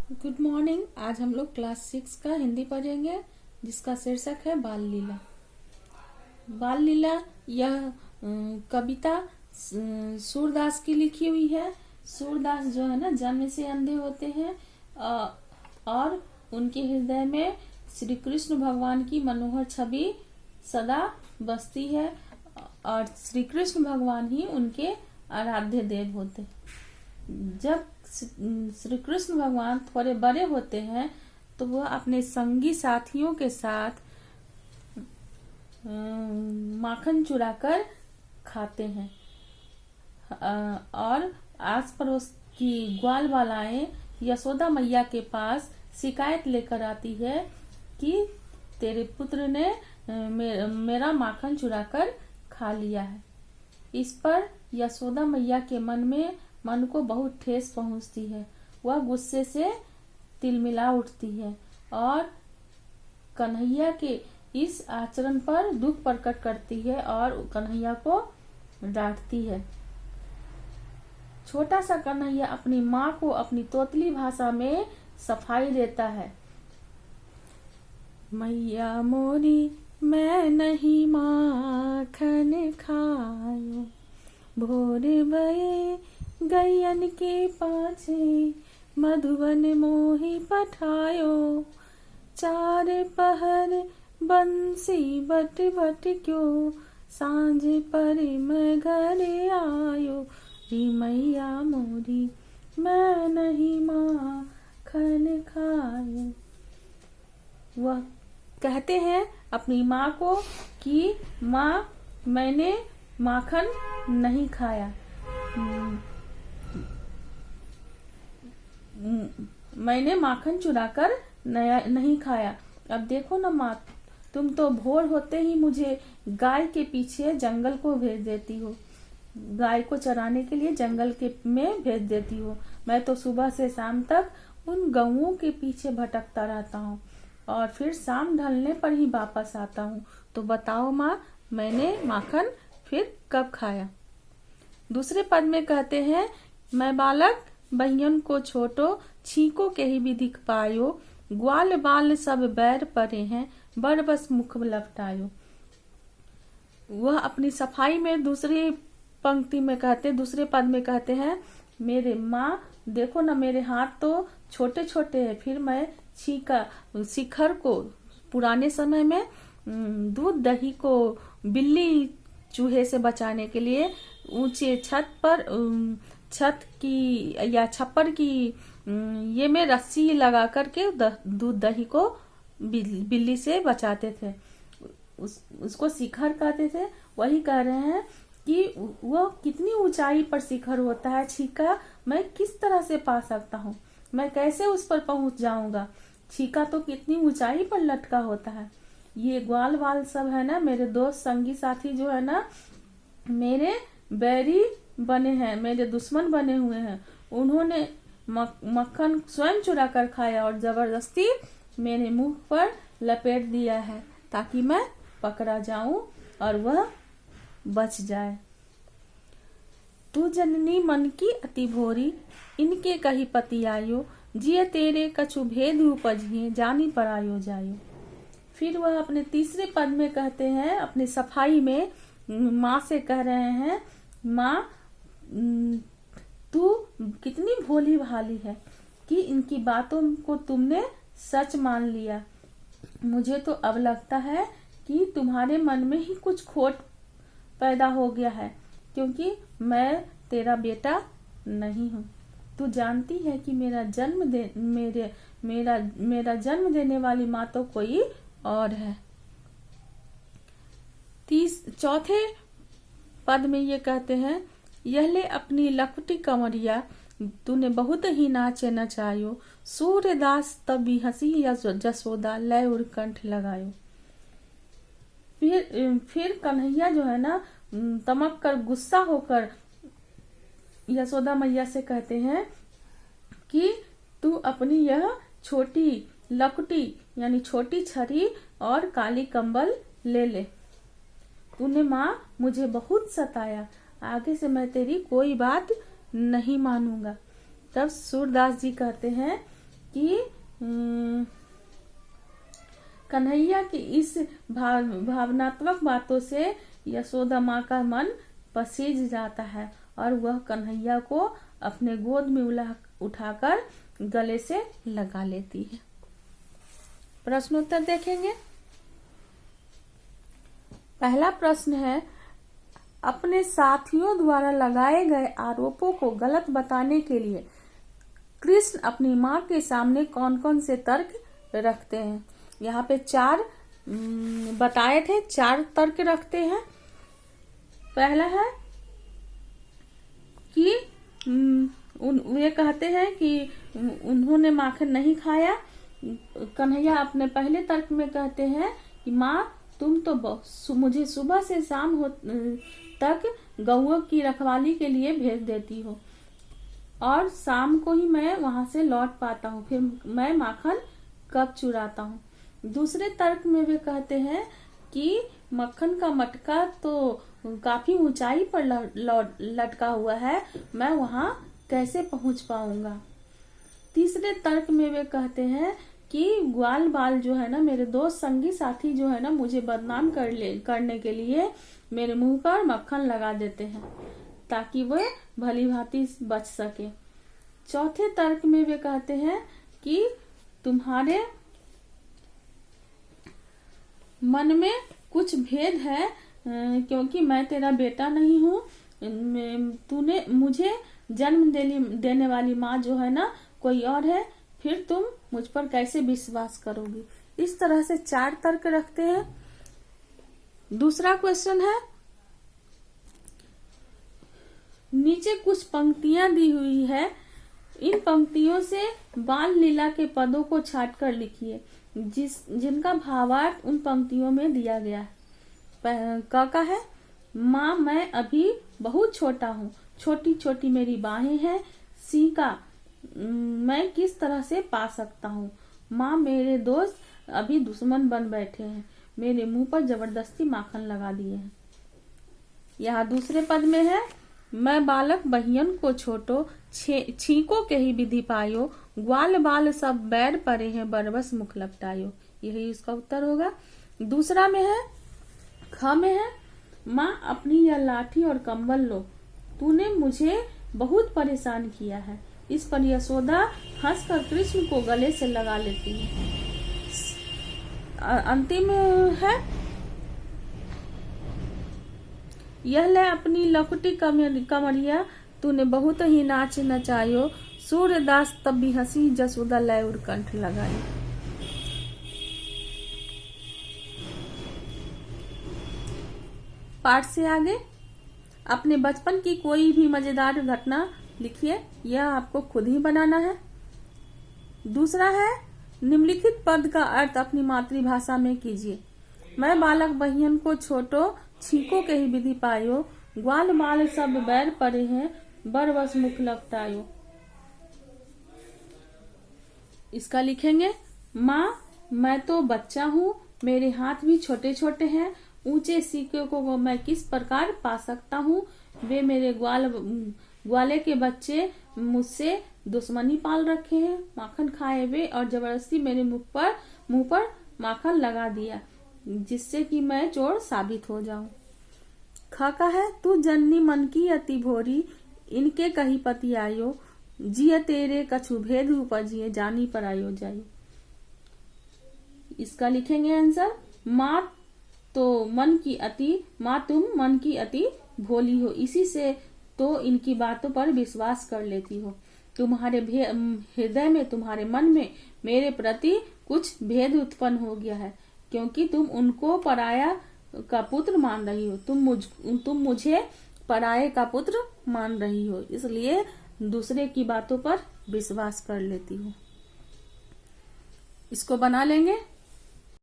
Good morning. आज हम लोग क्लास 6 का हिंदी पढ़ेंगे, जिसका शीर्षक है बाल लीला। बाल लीला यह कविता सूरदास की लिखी हुई है। सूरदास जो है ना, जन्म से अंधे होते हैं और उनके हृदय में श्री कृष्ण भगवान की मनोहर छवि सदा बसती है और श्री कृष्ण भगवान ही उनके आराध्य देव होते हैं। जब श्री कृष्ण भगवान थोड़े बड़े होते हैं तो वह अपने संगी साथियों के साथ माखन चुराकर खाते हैं और आस पड़ोस की ग्वाल बालाएं यशोदा मैया के पास शिकायत लेकर आती है कि तेरे पुत्र ने मेरा माखन चुराकर खा लिया है। इस पर यशोदा मैया के मन को बहुत ठेस पहुंचती है। वह गुस्से से तिलमिला उठती है और कन्हैया के इस आचरण पर दुख प्रकट करती है और कन्हैया को डांटती है। छोटा सा कन्हैया अपनी माँ को अपनी तोतली भाषा में सफाई देता है। मैया मोरी मैं नहीं माखन खायो, भोर भये गैयन के पाछे मधुबन मोहि पठायो, चार पहर बंसी बट बट क्यों, सांझ पर मैं घरे आयो, री मैया मोरी मैं नहीं माखन खायो। वह कहते हैं अपनी माँ को कि माँ मैंने माखन नहीं खाया, मैंने माखन चुराकर नहीं खाया। अब देखो ना माँ, तुम तो भोर होते ही मुझे गाय के पीछे जंगल को भेज देती हो, गाय को चराने के लिए जंगल में भेज देती हो। मैं तो सुबह से शाम तक उन गऊओं के पीछे भटकता रहता हूँ और फिर शाम ढलने पर ही वापस आता हूँ। तो बताओ माँ, मैंने माखन फिर कब खाया। दूसरे पद में कहते हैं, मैं बालक बहियन को छोटो, छीको के ही विधिक पायो, ग्वाल बाल सब बैर परे हैं, बड़ बस मुख लपटायो। वह अपनी सफाई में दूसरे पद में कहते हैं, मेरे माँ देखो ना, मेरे हाथ तो छोटे छोटे हैं, फिर मैं शिखर को पुराने समय में दूध दही को बिल्ली चूहे से बचाने के लिए ऊंचे छत की या छप्पर की ये में रस्सी लगा करके दूध दही को बिल्ली से बचाते थे। उसको शिखर कहते थे। वही कह रहे हैं कि वो कितनी ऊंचाई पर शिखर होता है, छीका मैं किस तरह से पा सकता हूँ, मैं कैसे उस पर पहुंच जाऊंगा। छीका तो कितनी ऊंचाई पर लटका होता है। ये ग्वाल वाल सब है ना, मेरे दोस्त संगी साथी जो है ना, मेरे बैरी बने हैं, मेरे दुश्मन बने हुए हैं। उन्होंने मक्खन स्वयं चुरा कर खाया और जबरदस्ती मेरे मुंह पर लपेट दिया है ताकि मैं पकड़ा जाऊं और वह बच जाए। तू जननी मन की अति भोरी, इनके कही पति आयो, जिये तेरे कछु भेद उपजिए, जानी परायो जायो। फिर वह अपने तीसरे पद में कहते हैं, अपने सफाई में माँ से कह रहे हैं, माँ तू कितनी भोली भाली है कि इनकी बातों को तुमने सच मान लिया। मुझे तो अब लगता है कि तुम्हारे मन में ही कुछ खोट पैदा हो गया है, क्योंकि मैं तेरा बेटा नहीं हूँ। तू जानती है कि मेरा जन्म देने वाली माँ तो कोई और है। चौथे पद में ये कहते हैं, यह ले अपनी लखटी कमरिया, तूने बहुत ही नाचे नचायो, सूर्यदास तभी हंसी या जसोदा लय और कंठ लगायो। फिर कन्हैया जो है ना, तमक कर गुस्सा होकर यशोदा मैया से कहते हैं कि तू अपनी यह छोटी लकटी यानी छोटी छड़ी और काली कंबल ले। तूने माँ मुझे बहुत सताया, आगे से मैं तेरी कोई बात नहीं मानूंगा। तब सूरदास जी कहते हैं कि कन्हैया की इस भावनात्मक बातों से यशोदा माँ का मन पसीज जाता है और वह कन्हैया को अपने गोद में उठाकर गले से लगा लेती है। प्रश्नोत्तर देखेंगे। पहला प्रश्न है, अपने साथियों द्वारा लगाए गए आरोपों को गलत बताने के लिए कृष्ण अपनी माँ के सामने कौन कौन से तर्क रखते हैं। यहाँ पे 4 बताए थे, 4 तर्क रखते हैं। पहला है कि वे कहते हैं कि उन्होंने माखन नहीं खाया। कन्हैया अपने पहले तर्क में कहते हैं कि माँ तुम तो मुझे सुबह से शाम तक गौओं की रखवाली के लिए भेज देती हो और शाम को ही मैं वहां से लौट पाता हूँ, फिर मैं माखन कब चुराता हूँ। दूसरे तर्क में वे कहते हैं कि मक्खन का मटका तो काफी ऊंचाई पर लटका हुआ है, मैं वहां कैसे पहुंच पाऊंगा। तीसरे तर्क में वे कहते हैं कि ग्वाल बाल जो है ना, मेरे दोस्त संगी साथी जो है ना, मुझे बदनाम करने के लिए मेरे मुंह पर मक्खन लगा देते हैं ताकि वे भली भांति बच सके। चौथे तर्क में वे कहते हैं कि तुम्हारे मन में कुछ भेद है, क्योंकि मैं तेरा बेटा नहीं हूँ, तूने मुझे जन्म देने वाली माँ जो है ना कोई और है, फिर तुम मुझ पर कैसे विश्वास करोगी। इस तरह से 4 तर्क रखते हैं। दूसरा क्वेश्चन है, नीचे कुछ पंक्तियां दी हुई है, इन पंक्तियों से बाल लीला के पदों को छांटकर लिखिए जिनका भावार्थ उन पंक्तियों में दिया गया है। का है, माँ मैं अभी बहुत छोटा हूँ, छोटी छोटी मेरी बाहें हैं, सीका मैं किस तरह से पा सकता हूँ। माँ मेरे दोस्त अभी दुश्मन बन बैठे हैं, मेरे मुंह पर जबरदस्ती माखन लगा दिए हैं। यहाँ दूसरे पद में है, मैं बालक बहियन को छोटो, छींको के ही विधि पायो, ग्वाल बाल सब बैर परे हैं, बरबस मुख लपटायो। यही इसका उत्तर होगा। दूसरा में है, ख में है, माँ अपनी यह लाठी और कंबल लो, तूने मुझे बहुत परेशान किया है। इस पर यशोदा हंसकर कृष्ण को गले से लगा लेती है। अंतिम है, यह ले अपनी लकुटी कमरिया, तूने बहुत ही नाच नचायो, सूर्यदास तब भी हंसी, जसोदा लय और कंठ लगाई। पाठ से आगे अपने बचपन की कोई भी मजेदार घटना लिखिए, यह आपको खुद ही बनाना है। दूसरा है, निम्नलिखित पद का अर्थ अपनी मातृभाषा में कीजिए। मैं बालक बहियन को छोटो, छींको के ही विधि पायो, ग्वाल बाल सब बैर परे हैं, बरबस मुख लपटायो। इसका लिखेंगे, माँ मैं तो बच्चा हूँ, मेरे हाथ भी छोटे छोटे हैं, ऊंचे सीके को मैं किस प्रकार पा सकता हूँ। वे मेरे ग्वाले के बच्चे मुझसे दुश्मनी पाल रखे हैं, माखन खाए वे और जबरदस्ती मेरे मुंह पर माखन लगा दिया, जिससे कि मैं चोर साबित हो जाऊं। ख का है, तू जननी मन की अति भोरी, इनके कही पति आयो, जिय तेरे कछु भेद उपजिए, जानी पर आयो जायो। इसका लिखेंगे आंसर, माँ तुम मन की अति भोली हो, इसी से तो इनकी बातों पर विश्वास कर लेती हो। तुम्हारे हृदय में, तुम्हारे मन में मेरे प्रति कुछ भेद उत्पन्न हो गया है, क्योंकि तुम उनको पराया का पुत्र मान रही हो, तुम मुझे पराये का पुत्र मान रही हो, इसलिए दूसरे की बातों पर विश्वास कर लेती हो। इसको बना लेंगे।